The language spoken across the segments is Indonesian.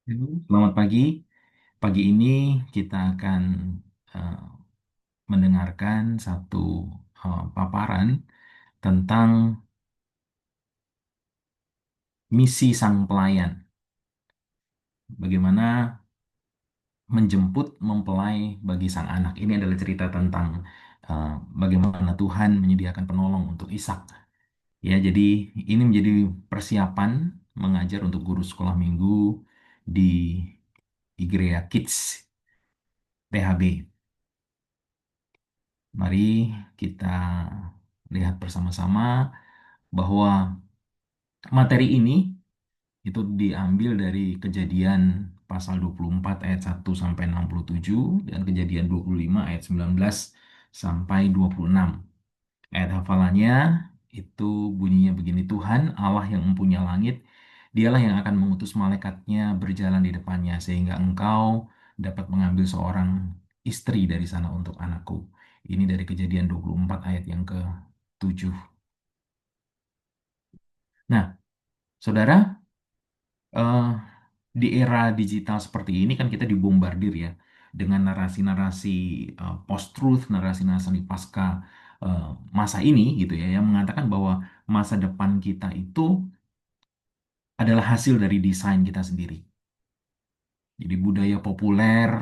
Selamat pagi. Pagi ini kita akan eh, mendengarkan satu paparan tentang misi sang pelayan. Bagaimana menjemput mempelai bagi sang anak. Ini adalah cerita tentang eh, bagaimana Tuhan menyediakan penolong untuk Ishak. Ya, jadi ini menjadi persiapan mengajar untuk guru sekolah minggu di Igrea Kids THB. Mari kita lihat bersama-sama bahwa materi ini itu diambil dari Kejadian pasal 24 ayat 1 sampai 67 dan Kejadian 25 ayat 19 sampai 26. Ayat hafalannya itu bunyinya begini, Tuhan Allah yang mempunyai langit, dialah yang akan mengutus malaikatnya berjalan di depannya sehingga engkau dapat mengambil seorang istri dari sana untuk anakku. Ini dari Kejadian 24 ayat yang ke-7. Nah, saudara, eh, di era digital seperti ini kan kita dibombardir ya dengan narasi-narasi post-truth, narasi-narasi pasca eh, masa ini gitu ya, yang mengatakan bahwa masa depan kita itu adalah hasil dari desain kita sendiri. Jadi budaya populer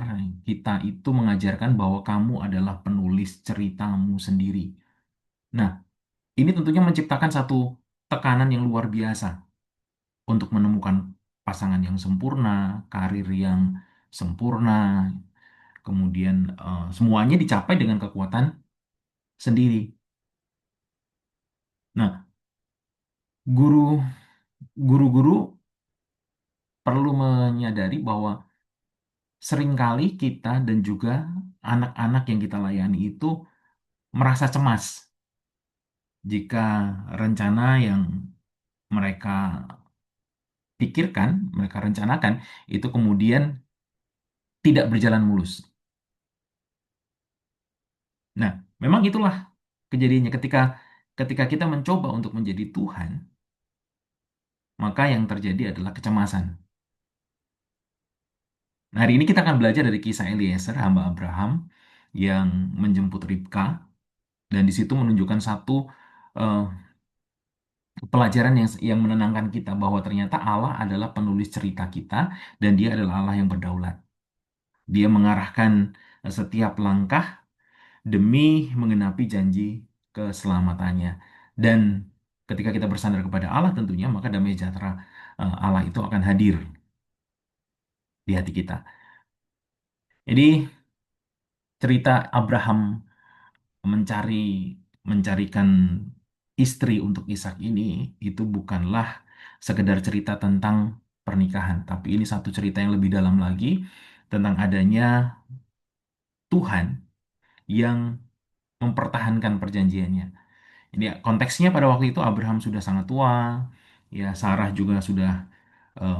kita itu mengajarkan bahwa kamu adalah penulis ceritamu sendiri. Nah, ini tentunya menciptakan satu tekanan yang luar biasa untuk menemukan pasangan yang sempurna, karir yang sempurna, kemudian semuanya dicapai dengan kekuatan sendiri. Nah, guru guru-guru perlu menyadari bahwa seringkali kita dan juga anak-anak yang kita layani itu merasa cemas jika rencana yang mereka pikirkan, mereka rencanakan itu kemudian tidak berjalan mulus. Nah, memang itulah kejadiannya ketika ketika kita mencoba untuk menjadi Tuhan, maka yang terjadi adalah kecemasan. Nah, hari ini kita akan belajar dari kisah Eliezer, hamba Abraham, yang menjemput Ribka, dan di situ menunjukkan satu eh, pelajaran yang menenangkan kita bahwa ternyata Allah adalah penulis cerita kita dan Dia adalah Allah yang berdaulat. Dia mengarahkan setiap langkah demi menggenapi janji keselamatannya. Dan ketika kita bersandar kepada Allah tentunya, maka damai sejahtera Allah itu akan hadir di hati kita. Jadi cerita Abraham mencari mencarikan istri untuk Ishak ini itu bukanlah sekedar cerita tentang pernikahan, tapi ini satu cerita yang lebih dalam lagi tentang adanya Tuhan yang mempertahankan perjanjiannya. Jadi ya, konteksnya pada waktu itu Abraham sudah sangat tua, ya Sarah juga sudah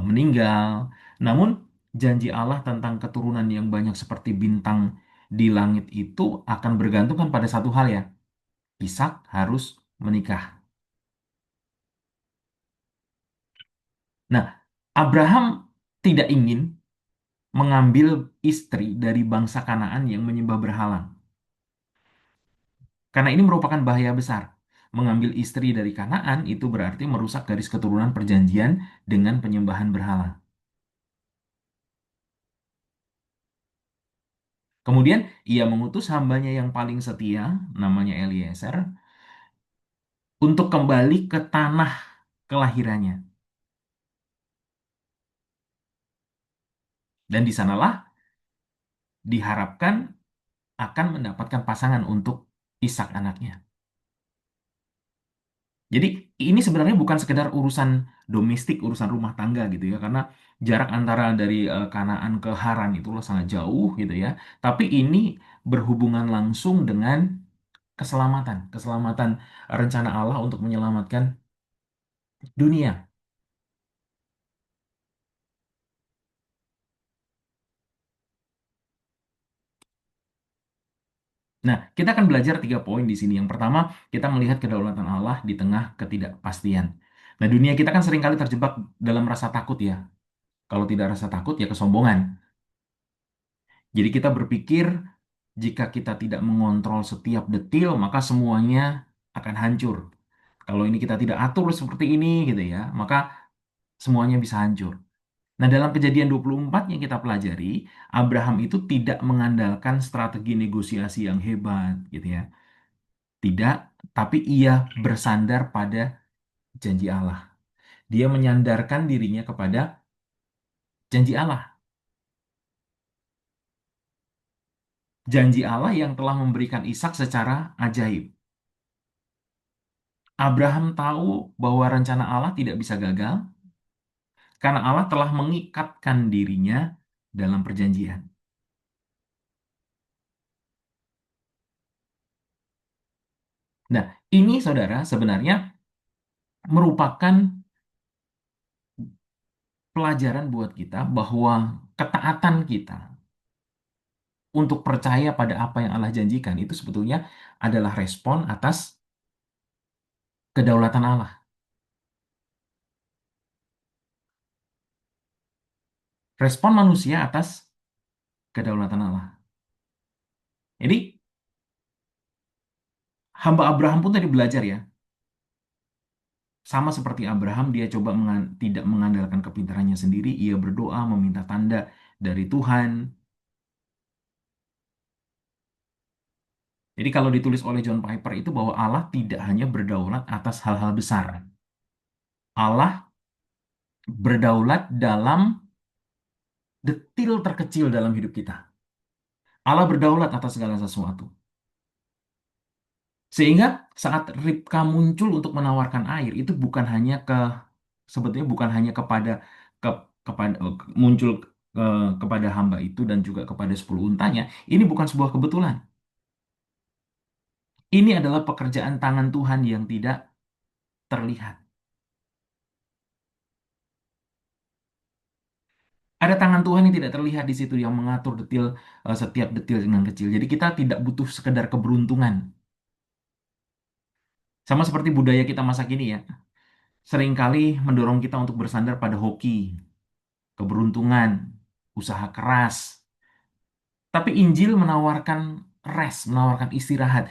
meninggal. Namun janji Allah tentang keturunan yang banyak seperti bintang di langit itu akan bergantung pada satu hal ya. Ishak harus menikah. Nah, Abraham tidak ingin mengambil istri dari bangsa Kanaan yang menyembah berhala. Karena ini merupakan bahaya besar. Mengambil istri dari Kanaan itu berarti merusak garis keturunan perjanjian dengan penyembahan berhala. Kemudian ia mengutus hambanya yang paling setia, namanya Eliezer, untuk kembali ke tanah kelahirannya. Dan di sanalah diharapkan akan mendapatkan pasangan untuk Ishak anaknya. Jadi ini sebenarnya bukan sekedar urusan domestik, urusan rumah tangga gitu ya, karena jarak antara dari Kanaan ke Haran itulah sangat jauh gitu ya. Tapi ini berhubungan langsung dengan keselamatan, keselamatan rencana Allah untuk menyelamatkan dunia. Nah, kita akan belajar 3 poin di sini. Yang pertama, kita melihat kedaulatan Allah di tengah ketidakpastian. Nah, dunia kita kan seringkali terjebak dalam rasa takut ya. Kalau tidak rasa takut, ya kesombongan. Jadi kita berpikir jika kita tidak mengontrol setiap detil, maka semuanya akan hancur. Kalau ini kita tidak atur seperti ini gitu ya, maka semuanya bisa hancur. Nah, dalam Kejadian 24 yang kita pelajari, Abraham itu tidak mengandalkan strategi negosiasi yang hebat gitu ya. Tidak, tapi ia bersandar pada janji Allah. Dia menyandarkan dirinya kepada janji Allah. Janji Allah yang telah memberikan Ishak secara ajaib. Abraham tahu bahwa rencana Allah tidak bisa gagal karena Allah telah mengikatkan dirinya dalam perjanjian. Nah, ini saudara sebenarnya merupakan pelajaran buat kita bahwa ketaatan kita untuk percaya pada apa yang Allah janjikan itu sebetulnya adalah respon atas kedaulatan Allah. Respon manusia atas kedaulatan Allah. Jadi, hamba Abraham pun tadi belajar ya. Sama seperti Abraham, dia coba tidak mengandalkan kepintarannya sendiri. Ia berdoa meminta tanda dari Tuhan. Jadi kalau ditulis oleh John Piper itu bahwa Allah tidak hanya berdaulat atas hal-hal besar. Allah berdaulat dalam detil terkecil dalam hidup kita. Allah berdaulat atas segala sesuatu. Sehingga saat Ribka muncul untuk menawarkan air, itu bukan hanya sebetulnya bukan hanya ke, kepada muncul kepada hamba itu dan juga kepada 10 untanya. Ini bukan sebuah kebetulan. Ini adalah pekerjaan tangan Tuhan yang tidak terlihat. Ada tangan Tuhan yang tidak terlihat di situ yang mengatur setiap detil dengan kecil. Jadi kita tidak butuh sekedar keberuntungan. Sama seperti budaya kita masa kini ya. Seringkali mendorong kita untuk bersandar pada hoki, keberuntungan, usaha keras. Tapi Injil menawarkan rest, menawarkan istirahat.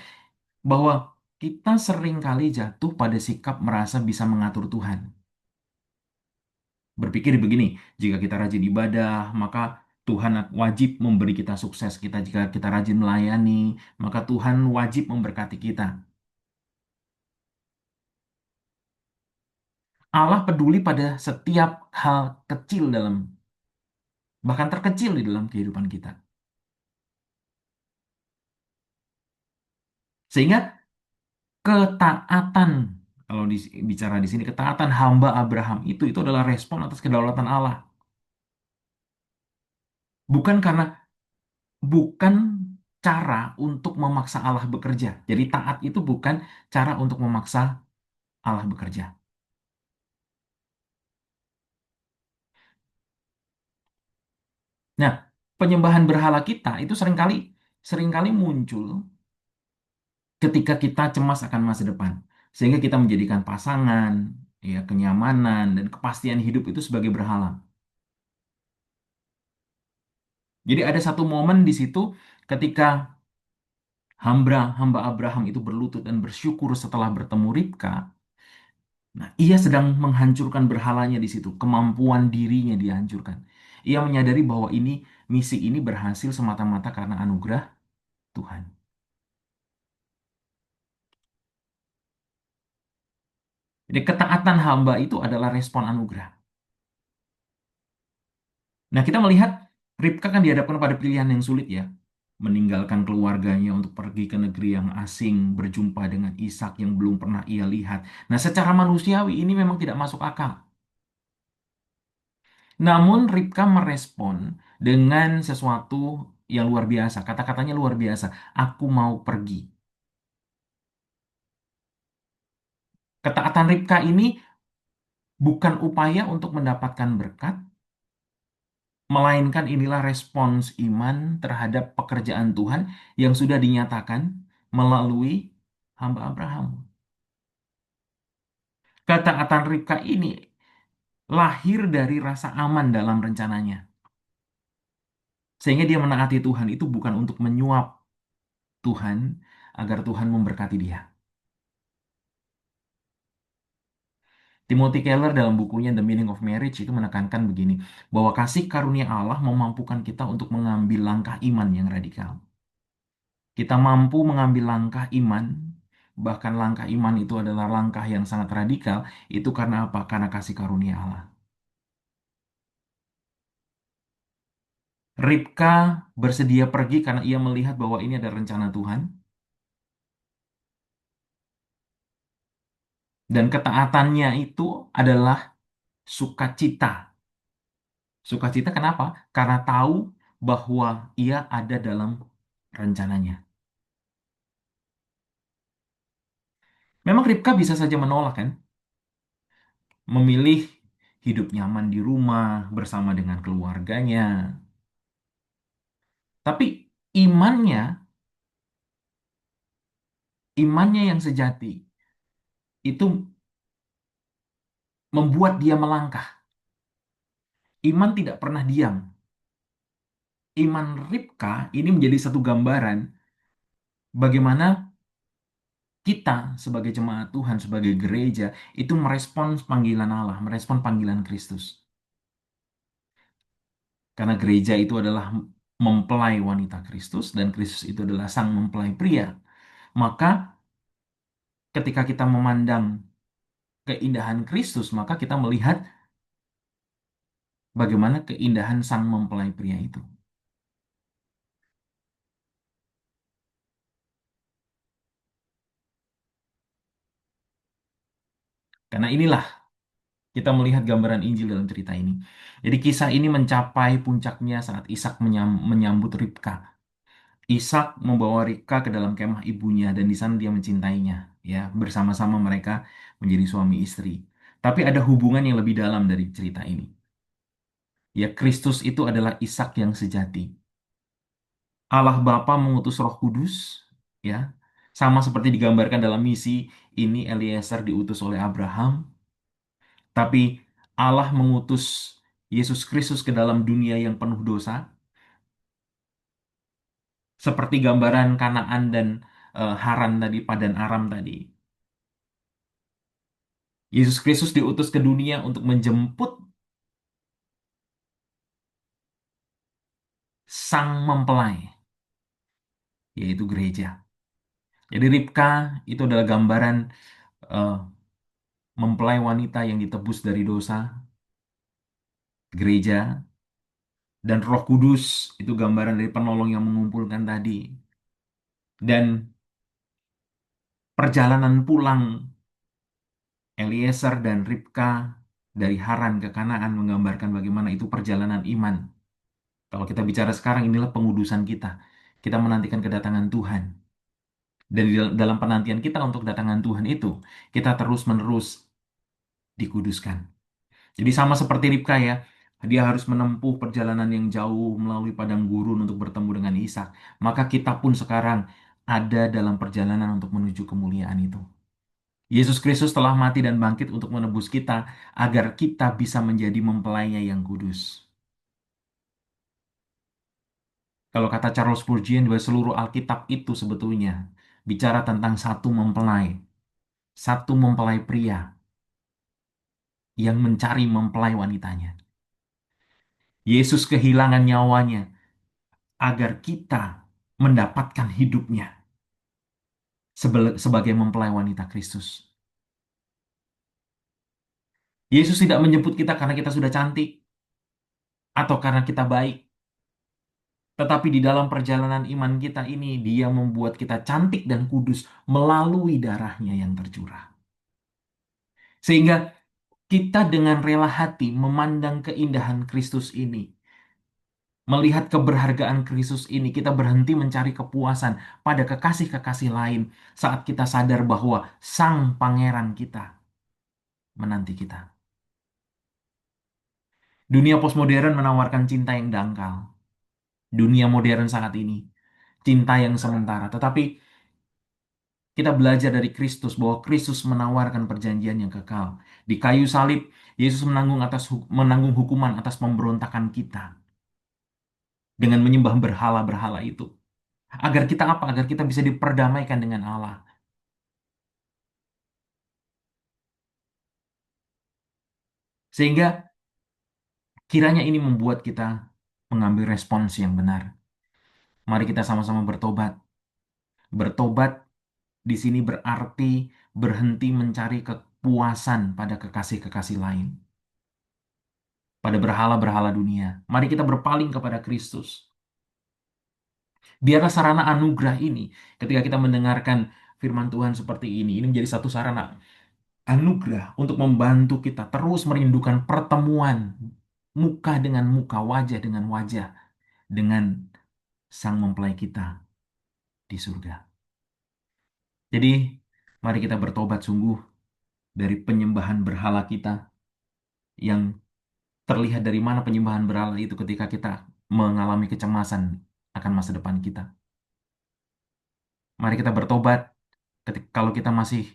Bahwa kita seringkali jatuh pada sikap merasa bisa mengatur Tuhan. Berpikir begini, jika kita rajin ibadah, maka Tuhan wajib memberi kita sukses. Jika kita rajin melayani, maka Tuhan wajib memberkati kita. Allah peduli pada setiap hal kecil bahkan terkecil di dalam kehidupan kita. Sehingga ketaatan, kalau bicara di sini, ketaatan hamba Abraham itu adalah respon atas kedaulatan Allah. Bukan karena, bukan cara untuk memaksa Allah bekerja. Jadi taat itu bukan cara untuk memaksa Allah bekerja. Nah, penyembahan berhala kita itu seringkali seringkali muncul ketika kita cemas akan masa depan. Sehingga kita menjadikan pasangan, ya, kenyamanan dan kepastian hidup itu sebagai berhala. Jadi ada satu momen di situ ketika hamba Abraham itu berlutut dan bersyukur setelah bertemu Ribka. Nah, ia sedang menghancurkan berhalanya di situ. Kemampuan dirinya dihancurkan. Ia menyadari bahwa misi ini berhasil semata-mata karena anugerah Tuhan. Jadi ketaatan hamba itu adalah respon anugerah. Nah, kita melihat Ribka kan dihadapkan pada pilihan yang sulit ya. Meninggalkan keluarganya untuk pergi ke negeri yang asing, berjumpa dengan Ishak yang belum pernah ia lihat. Nah, secara manusiawi ini memang tidak masuk akal. Namun Ribka merespon dengan sesuatu yang luar biasa. Kata-katanya luar biasa. Aku mau pergi. Ketaatan Ribka ini bukan upaya untuk mendapatkan berkat, melainkan inilah respons iman terhadap pekerjaan Tuhan yang sudah dinyatakan melalui hamba Abraham. Ketaatan Ribka ini lahir dari rasa aman dalam rencananya. Sehingga dia menaati Tuhan itu bukan untuk menyuap Tuhan agar Tuhan memberkati dia. Timothy Keller dalam bukunya The Meaning of Marriage itu menekankan begini, bahwa kasih karunia Allah memampukan kita untuk mengambil langkah iman yang radikal. Kita mampu mengambil langkah iman, bahkan langkah iman itu adalah langkah yang sangat radikal, itu karena apa? Karena kasih karunia Allah. Ribka bersedia pergi karena ia melihat bahwa ini ada rencana Tuhan, dan ketaatannya itu adalah sukacita. Sukacita kenapa? Karena tahu bahwa ia ada dalam rencananya. Memang Ribka bisa saja menolak kan, memilih hidup nyaman di rumah bersama dengan keluarganya. Tapi imannya, imannya yang sejati itu membuat dia melangkah. Iman tidak pernah diam. Iman Ribka ini menjadi satu gambaran bagaimana kita sebagai jemaat Tuhan, sebagai gereja, itu merespons panggilan Allah, merespon panggilan Kristus. Karena gereja itu adalah mempelai wanita Kristus, dan Kristus itu adalah sang mempelai pria. Maka ketika kita memandang keindahan Kristus, maka kita melihat bagaimana keindahan sang mempelai pria itu. Karena inilah kita melihat gambaran Injil dalam cerita ini. Jadi kisah ini mencapai puncaknya saat Ishak menyambut Ribka. Ishak membawa Ribka ke dalam kemah ibunya dan di sana dia mencintainya. Ya, bersama-sama mereka menjadi suami istri. Tapi ada hubungan yang lebih dalam dari cerita ini. Ya, Kristus itu adalah Ishak yang sejati. Allah Bapa mengutus Roh Kudus, ya, sama seperti digambarkan dalam misi ini Eliezer diutus oleh Abraham, tapi Allah mengutus Yesus Kristus ke dalam dunia yang penuh dosa, seperti gambaran Kanaan dan Haran tadi, Padan Aram tadi. Yesus Kristus diutus ke dunia untuk menjemput sang mempelai, yaitu gereja. Jadi Ribka itu adalah gambaran eh, mempelai wanita yang ditebus dari dosa, gereja, dan Roh Kudus itu gambaran dari penolong yang mengumpulkan tadi. Dan perjalanan pulang Eliezer dan Ribka dari Haran ke Kanaan menggambarkan bagaimana itu perjalanan iman. Kalau kita bicara sekarang, inilah pengudusan kita. Kita menantikan kedatangan Tuhan. Dan di dalam penantian kita untuk kedatangan Tuhan itu, kita terus-menerus dikuduskan. Jadi sama seperti Ribka ya, dia harus menempuh perjalanan yang jauh melalui padang gurun untuk bertemu dengan Ishak. Maka kita pun sekarang ada dalam perjalanan untuk menuju kemuliaan itu. Yesus Kristus telah mati dan bangkit untuk menebus kita agar kita bisa menjadi mempelainya yang kudus. Kalau kata Charles Spurgeon, bahwa seluruh Alkitab itu sebetulnya bicara tentang satu mempelai pria yang mencari mempelai wanitanya. Yesus kehilangan nyawanya agar kita mendapatkan hidupnya sebagai mempelai wanita Kristus. Yesus tidak menjemput kita karena kita sudah cantik atau karena kita baik, tetapi di dalam perjalanan iman kita ini, Dia membuat kita cantik dan kudus melalui darahnya yang tercurah. Sehingga kita dengan rela hati memandang keindahan Kristus ini, melihat keberhargaan Kristus ini, kita berhenti mencari kepuasan pada kekasih-kekasih lain saat kita sadar bahwa Sang Pangeran kita menanti kita. Dunia postmodern menawarkan cinta yang dangkal. Dunia modern saat ini, cinta yang sementara. Tetapi Kita belajar dari Kristus bahwa Kristus menawarkan perjanjian yang kekal. Di kayu salib, Yesus menanggung hukuman atas pemberontakan kita dengan menyembah berhala-berhala itu. Agar kita apa? Agar kita bisa diperdamaikan dengan Allah. Sehingga kiranya ini membuat kita mengambil respons yang benar. Mari kita sama-sama bertobat. Bertobat di sini berarti berhenti mencari kepuasan pada kekasih-kekasih lain, pada berhala-berhala dunia. Mari kita berpaling kepada Kristus. Biarlah sarana anugerah ini, ketika kita mendengarkan firman Tuhan seperti ini menjadi satu sarana anugerah untuk membantu kita terus merindukan pertemuan muka dengan muka, wajah dengan wajah, dengan Sang Mempelai kita di surga. Jadi, mari kita bertobat sungguh dari penyembahan berhala kita yang terlihat dari mana penyembahan berhala itu ketika kita mengalami kecemasan akan masa depan kita. Mari kita bertobat ketika kalau kita masih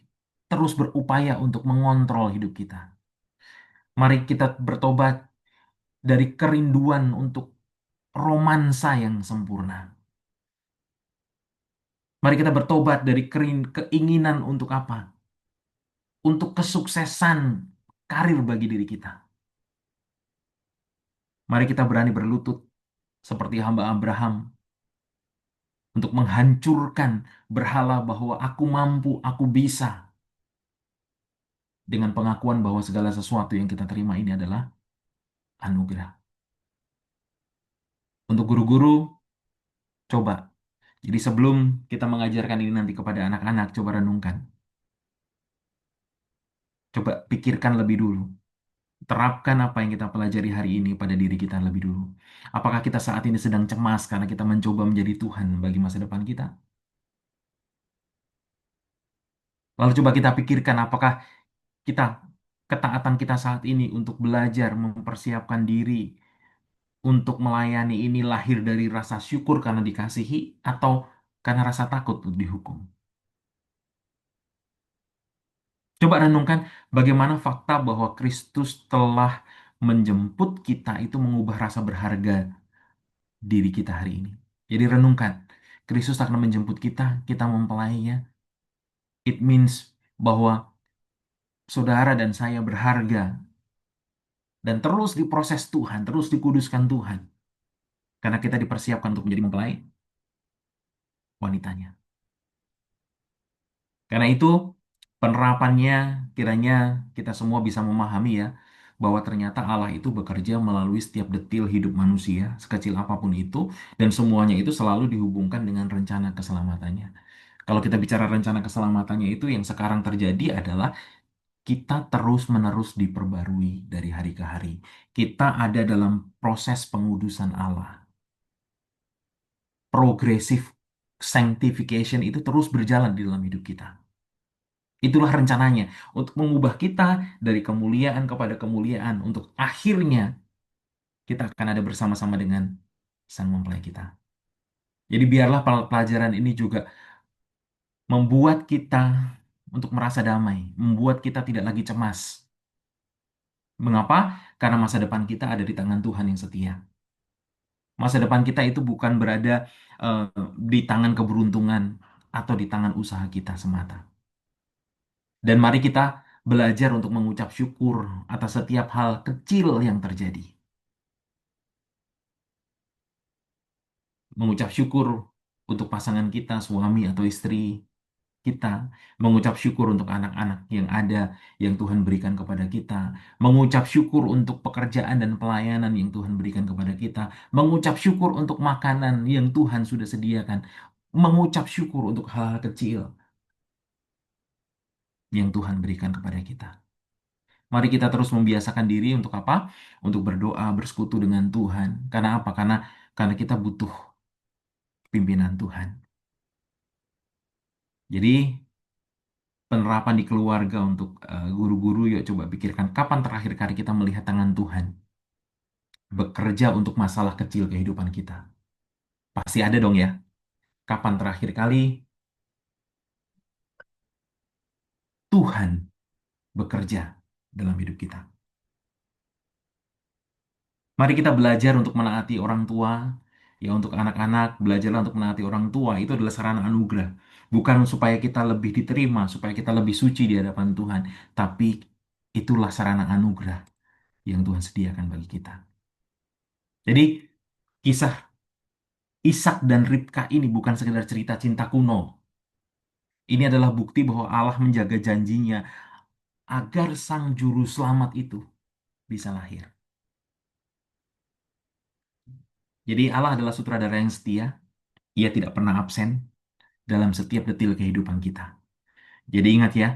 terus berupaya untuk mengontrol hidup kita. Mari kita bertobat dari kerinduan untuk romansa yang sempurna. Mari kita bertobat dari keinginan untuk apa? Untuk kesuksesan karir bagi diri kita. Mari kita berani berlutut seperti hamba Abraham untuk menghancurkan berhala bahwa aku mampu, aku bisa, dengan pengakuan bahwa segala sesuatu yang kita terima ini adalah anugerah. Untuk guru-guru, coba. Jadi sebelum kita mengajarkan ini nanti kepada anak-anak, coba renungkan. Coba pikirkan lebih dulu. Terapkan apa yang kita pelajari hari ini pada diri kita lebih dulu. Apakah kita saat ini sedang cemas karena kita mencoba menjadi Tuhan bagi masa depan kita? Lalu coba kita pikirkan apakah kita ketaatan kita saat ini untuk belajar mempersiapkan diri untuk melayani ini lahir dari rasa syukur karena dikasihi atau karena rasa takut untuk dihukum. Coba renungkan bagaimana fakta bahwa Kristus telah menjemput kita itu mengubah rasa berharga diri kita hari ini. Jadi renungkan, Kristus akan menjemput kita, kita mempelainya. It means bahwa saudara dan saya berharga dan terus diproses Tuhan, terus dikuduskan Tuhan. Karena kita dipersiapkan untuk menjadi mempelai wanitanya. Karena itu penerapannya kiranya kita semua bisa memahami ya bahwa ternyata Allah itu bekerja melalui setiap detil hidup manusia sekecil apapun itu dan semuanya itu selalu dihubungkan dengan rencana keselamatannya. Kalau kita bicara rencana keselamatannya itu yang sekarang terjadi adalah kita terus-menerus diperbarui dari hari ke hari. Kita ada dalam proses pengudusan Allah. Progressive sanctification itu terus berjalan di dalam hidup kita. Itulah rencananya untuk mengubah kita dari kemuliaan kepada kemuliaan untuk akhirnya kita akan ada bersama-sama dengan Sang Mempelai kita. Jadi biarlah pelajaran ini juga membuat kita untuk merasa damai, membuat kita tidak lagi cemas. Mengapa? Karena masa depan kita ada di tangan Tuhan yang setia. Masa depan kita itu bukan berada eh, di tangan keberuntungan atau di tangan usaha kita semata. Dan mari kita belajar untuk mengucap syukur atas setiap hal kecil yang terjadi. Mengucap syukur untuk pasangan kita, suami atau istri kita. Mengucap syukur untuk anak-anak yang ada, yang Tuhan berikan kepada kita. Mengucap syukur untuk pekerjaan dan pelayanan yang Tuhan berikan kepada kita. Mengucap syukur untuk makanan yang Tuhan sudah sediakan. Mengucap syukur untuk hal-hal kecil yang Tuhan berikan kepada kita. Mari kita terus membiasakan diri untuk apa? Untuk berdoa, bersekutu dengan Tuhan. Karena apa? Karena kita butuh pimpinan Tuhan. Jadi penerapan di keluarga untuk guru-guru, yuk coba pikirkan kapan terakhir kali kita melihat tangan Tuhan bekerja untuk masalah kecil kehidupan kita. Pasti ada dong ya. Kapan terakhir kali Tuhan bekerja dalam hidup kita. Mari kita belajar untuk menaati orang tua. Ya, untuk anak-anak, belajarlah untuk menaati orang tua. Itu adalah sarana anugerah. Bukan supaya kita lebih diterima, supaya kita lebih suci di hadapan Tuhan. Tapi itulah sarana anugerah yang Tuhan sediakan bagi kita. Jadi, kisah Ishak dan Ribka ini bukan sekedar cerita cinta kuno. Ini adalah bukti bahwa Allah menjaga janjinya agar sang juru selamat itu bisa lahir. Jadi Allah adalah sutradara yang setia. Ia tidak pernah absen dalam setiap detil kehidupan kita. Jadi ingat ya,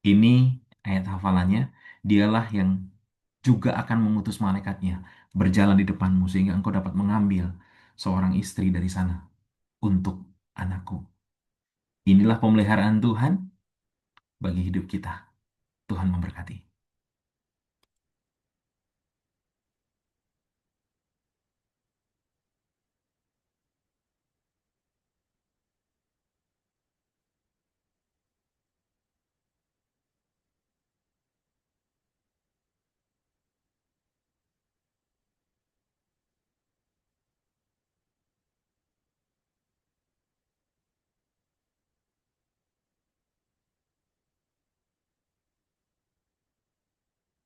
ini ayat hafalannya. Dialah yang juga akan mengutus malaikatnya berjalan di depanmu sehingga engkau dapat mengambil seorang istri dari sana untuk anakku. Inilah pemeliharaan Tuhan bagi hidup kita. Tuhan memberkati.